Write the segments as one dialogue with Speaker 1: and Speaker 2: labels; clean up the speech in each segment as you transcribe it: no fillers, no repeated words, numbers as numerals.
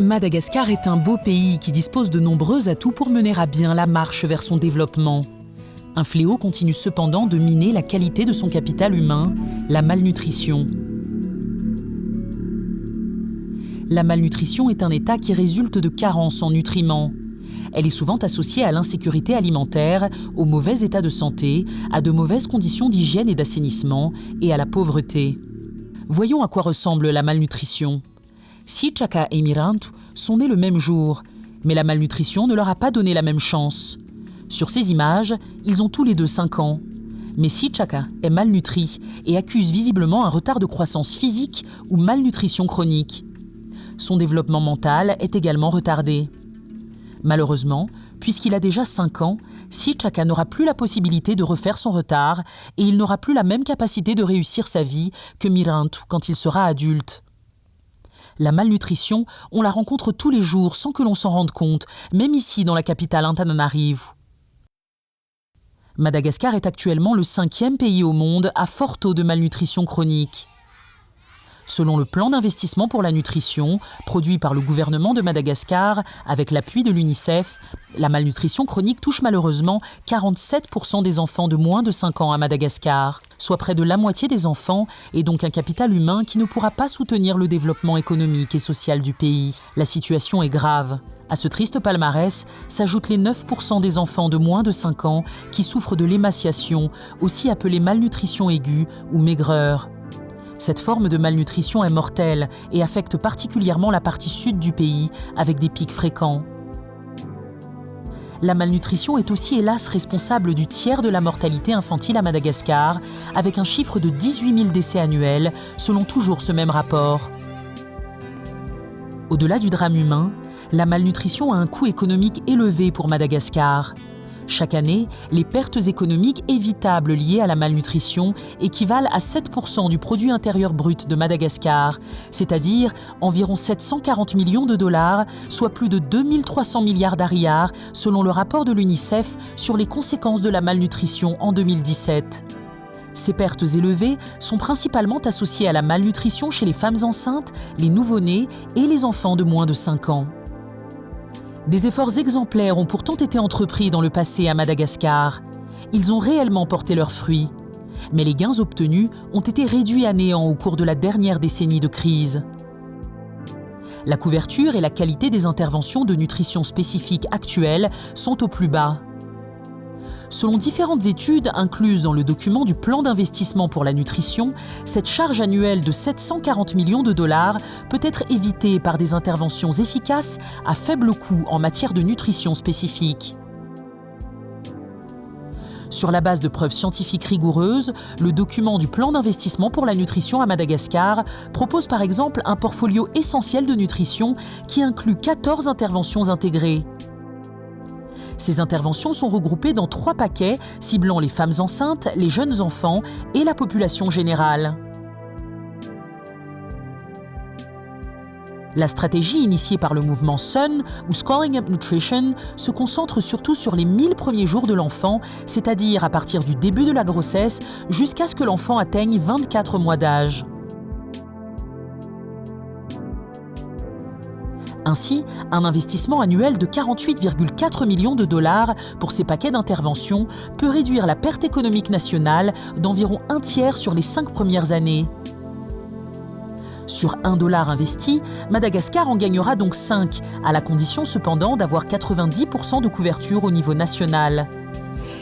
Speaker 1: Madagascar est un beau pays qui dispose de nombreux atouts pour mener à bien la marche vers son développement. Un fléau continue cependant de miner la qualité de son capital humain, la malnutrition. La malnutrition est un état qui résulte de carences en nutriments. Elle est souvent associée à l'insécurité alimentaire, au mauvais état de santé, à de mauvaises conditions d'hygiène et d'assainissement et à la pauvreté. Voyons à quoi ressemble la malnutrition. Sichaka et Mirantu sont nés le même jour, mais la malnutrition ne leur a pas donné la même chance. Sur ces images, ils ont tous les deux 5 ans. Mais Sichaka est malnutri et accuse visiblement un retard de croissance physique ou malnutrition chronique. Son développement mental est également retardé. Malheureusement, puisqu'il a déjà 5 ans, Sichaka n'aura plus la possibilité de refaire son retard et il n'aura plus la même capacité de réussir sa vie que Mirantu quand il sera adulte. La malnutrition, on la rencontre tous les jours sans que l'on s'en rende compte, même ici dans la capitale Antananarivo. Madagascar est actuellement le 5e pays au monde à fort taux de malnutrition chronique. Selon le plan d'investissement pour la nutrition, produit par le gouvernement de Madagascar avec l'appui de l'UNICEF, la malnutrition chronique touche malheureusement 47% des enfants de moins de 5 ans à Madagascar, soit près de la moitié des enfants et donc un capital humain qui ne pourra pas soutenir le développement économique et social du pays. La situation est grave. À ce triste palmarès s'ajoutent les 9% des enfants de moins de 5 ans qui souffrent de l'émaciation, aussi appelée malnutrition aiguë ou maigreur. Cette forme de malnutrition est mortelle et affecte particulièrement la partie sud du pays, avec des pics fréquents. La malnutrition est aussi hélas responsable du tiers de la mortalité infantile à Madagascar, avec un chiffre de 18 000 décès annuels, selon toujours ce même rapport. Au-delà du drame humain, la malnutrition a un coût économique élevé pour Madagascar. Chaque année, les pertes économiques évitables liées à la malnutrition équivalent à 7% du produit intérieur brut de Madagascar, c'est-à-dire environ 740 millions de dollars, soit plus de 2300 milliards d'ariars, selon le rapport de l'UNICEF sur les conséquences de la malnutrition en 2017. Ces pertes élevées sont principalement associées à la malnutrition chez les femmes enceintes, les nouveau-nés et les enfants de moins de 5 ans. Des efforts exemplaires ont pourtant été entrepris dans le passé à Madagascar. Ils ont réellement porté leurs fruits. Mais les gains obtenus ont été réduits à néant au cours de la dernière décennie de crise. La couverture et la qualité des interventions de nutrition spécifiques actuelles sont au plus bas. Selon différentes études incluses dans le document du plan d'investissement pour la nutrition, cette charge annuelle de 740 millions de dollars peut être évitée par des interventions efficaces à faible coût en matière de nutrition spécifique. Sur la base de preuves scientifiques rigoureuses, le document du plan d'investissement pour la nutrition à Madagascar propose par exemple un portfolio essentiel de nutrition qui inclut 14 interventions intégrées. Ces interventions sont regroupées dans 3 paquets ciblant les femmes enceintes, les jeunes enfants et la population générale. La stratégie initiée par le mouvement SUN, ou Scaling Up Nutrition, se concentre surtout sur les 1000 premiers jours de l'enfant, c'est-à-dire à partir du début de la grossesse jusqu'à ce que l'enfant atteigne 24 mois d'âge. Ainsi, un investissement annuel de 48,4 millions de dollars pour ces paquets d'intervention peut réduire la perte économique nationale d'environ 1/3 sur les 5 premières années. Sur $1 investi, Madagascar en gagnera donc 5, à la condition cependant d'avoir 90% de couverture au niveau national.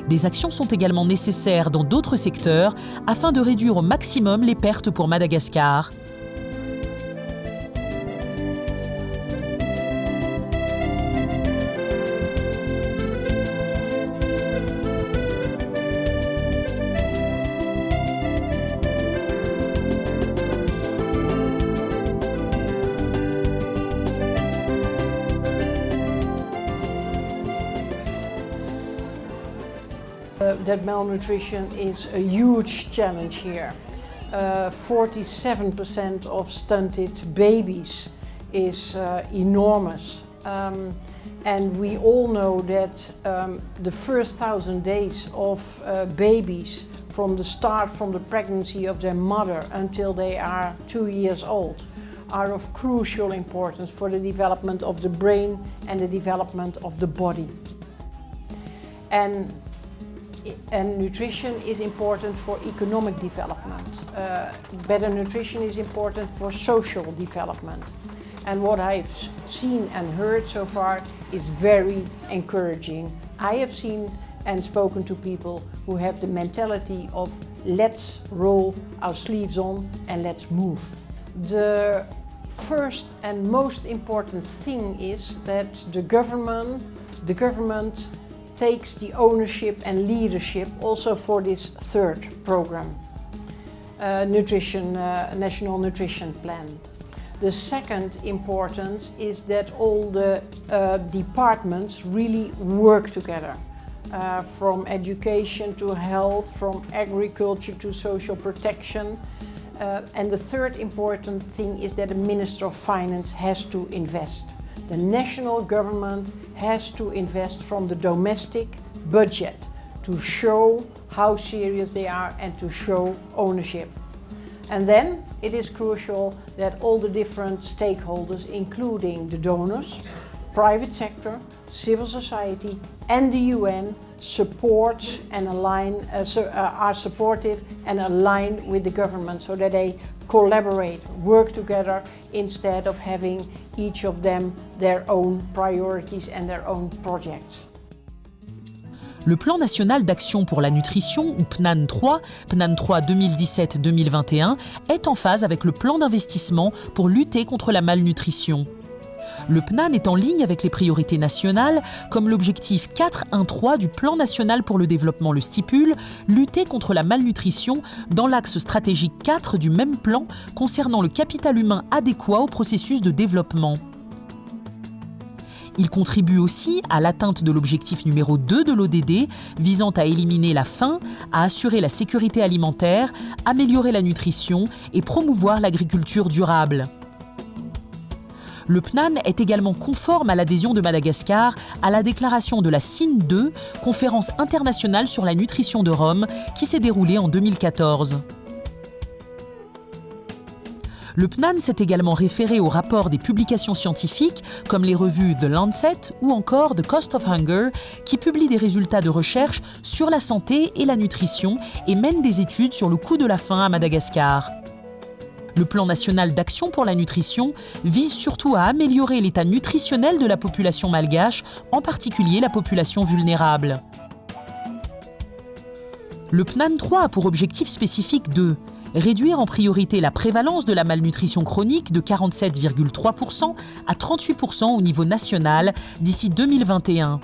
Speaker 1: Des actions sont également nécessaires dans d'autres secteurs afin de réduire au maximum les pertes pour Madagascar.
Speaker 2: That malnutrition is a huge challenge here. 47% of stunted babies is enormous. And we all know that the first 1,000 days of babies from the start from the pregnancy of their mother until they are 2 years old are of crucial importance for the development of the brain and the development of the body. And nutrition is important for economic development. Better nutrition is important for social development. And what I've seen and heard so far is very encouraging. I have seen and spoken to people who have the mentality of let's roll our sleeves on and let's move. The first and most important thing is that the government takes the ownership and leadership also for this third program, National Nutrition Plan. The second importance is that all the departments really work together, from education to health, from agriculture to social protection. And the third important thing is that the Minister of Finance has to invest. The national government has to invest from the domestic budget to show how serious they are and to show ownership. And then it is crucial that all the different stakeholders, including the donors, private sector, civil society and the UN support and align, are supportive and align with the government so that they collaborate, work together instead of having each of them their own priorities and their own projects.
Speaker 1: Le Plan national d'action pour la nutrition, ou PNAN 3, PNAN 3 2017-2021, est en phase avec le plan d'investissement pour lutter contre la malnutrition. Le PNAN est en ligne avec les priorités nationales, comme l'objectif 4.1.3 du Plan national pour le développement le stipule, lutter contre la malnutrition dans l'axe stratégique 4 du même plan concernant le capital humain adéquat au processus de développement. Il contribue aussi à l'atteinte de l'objectif numéro 2 de l'ODD, visant à éliminer la faim, à assurer la sécurité alimentaire, améliorer la nutrition et promouvoir l'agriculture durable. Le PNAN est également conforme à l'adhésion de Madagascar à la déclaration de la CIN 2, conférence internationale sur la nutrition de Rome, qui s'est déroulée en 2014. Le PNAN s'est également référé au rapport des publications scientifiques comme les revues The Lancet ou encore The Cost of Hunger qui publient des résultats de recherche sur la santé et la nutrition et mènent des études sur le coût de la faim à Madagascar. Le plan national d'action pour la nutrition vise surtout à améliorer l'état nutritionnel de la population malgache, en particulier la population vulnérable. Le PNAN 3 a pour objectif spécifique de réduire en priorité la prévalence de la malnutrition chronique de 47,3% à 38% au niveau national d'ici 2021.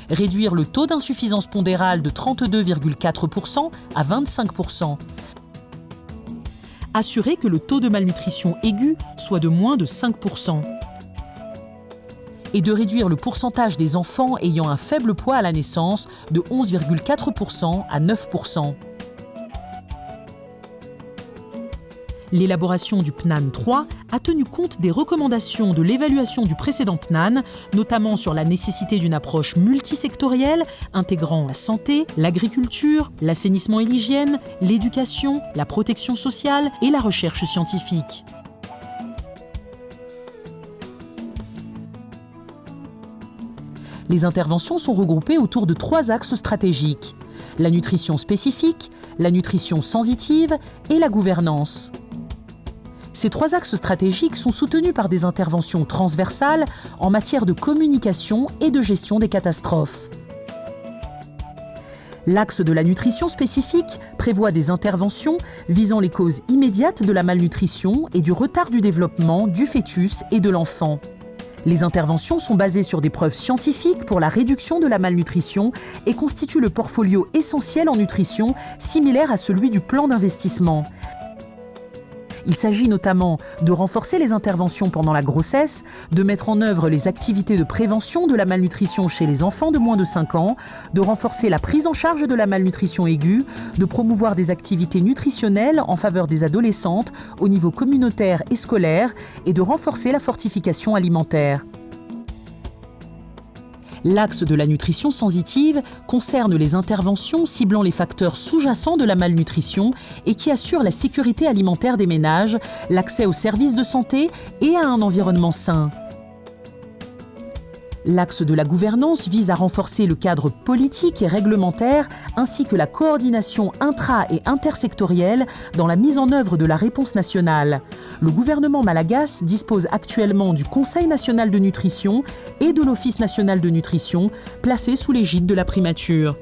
Speaker 1: Réduire le taux d'insuffisance pondérale de 32,4% à 25%. Assurer que le taux de malnutrition aiguë soit de moins de 5%. Et de réduire le pourcentage des enfants ayant un faible poids à la naissance de 11,4% à 9%. L'élaboration du PNAN 3 a tenu compte des recommandations de l'évaluation du précédent PNAN, notamment sur la nécessité d'une approche multisectorielle intégrant la santé, l'agriculture, l'assainissement et l'hygiène, l'éducation, la protection sociale et la recherche scientifique. Les interventions sont regroupées autour de 3 axes stratégiques: la nutrition spécifique, la nutrition sensitive et la gouvernance. Ces 3 axes stratégiques sont soutenus par des interventions transversales en matière de communication et de gestion des catastrophes. L'axe de la nutrition spécifique prévoit des interventions visant les causes immédiates de la malnutrition et du retard du développement du fœtus et de l'enfant. Les interventions sont basées sur des preuves scientifiques pour la réduction de la malnutrition et constituent le portfolio essentiel en nutrition, similaire à celui du plan d'investissement. Il s'agit notamment de renforcer les interventions pendant la grossesse, de mettre en œuvre les activités de prévention de la malnutrition chez les enfants de moins de 5 ans, de renforcer la prise en charge de la malnutrition aiguë, de promouvoir des activités nutritionnelles en faveur des adolescentes au niveau communautaire et scolaire et de renforcer la fortification alimentaire. L'axe de la nutrition sensitive concerne les interventions ciblant les facteurs sous-jacents de la malnutrition et qui assurent la sécurité alimentaire des ménages, l'accès aux services de santé et à un environnement sain. L'axe de la gouvernance vise à renforcer le cadre politique et réglementaire ainsi que la coordination intra- et intersectorielle dans la mise en œuvre de la réponse nationale. Le gouvernement malagasy dispose actuellement du Conseil national de nutrition et de l'Office national de nutrition, placés sous l'égide de la primature.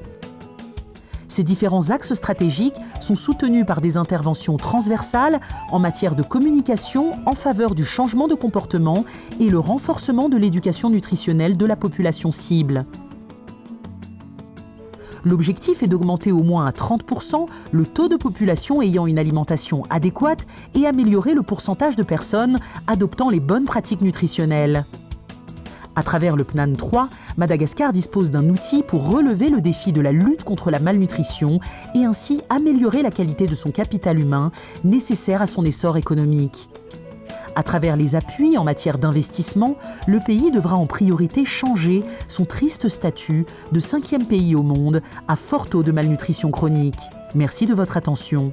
Speaker 1: Ces différents axes stratégiques sont soutenus par des interventions transversales en matière de communication en faveur du changement de comportement et le renforcement de l'éducation nutritionnelle de la population cible. L'objectif est d'augmenter au moins à 30% le taux de population ayant une alimentation adéquate et améliorer le pourcentage de personnes adoptant les bonnes pratiques nutritionnelles. À travers le PNAN 3, Madagascar dispose d'un outil pour relever le défi de la lutte contre la malnutrition et ainsi améliorer la qualité de son capital humain nécessaire à son essor économique. À travers les appuis en matière d'investissement, le pays devra en priorité changer son triste statut de 5e pays au monde à fort taux de malnutrition chronique. Merci de votre attention.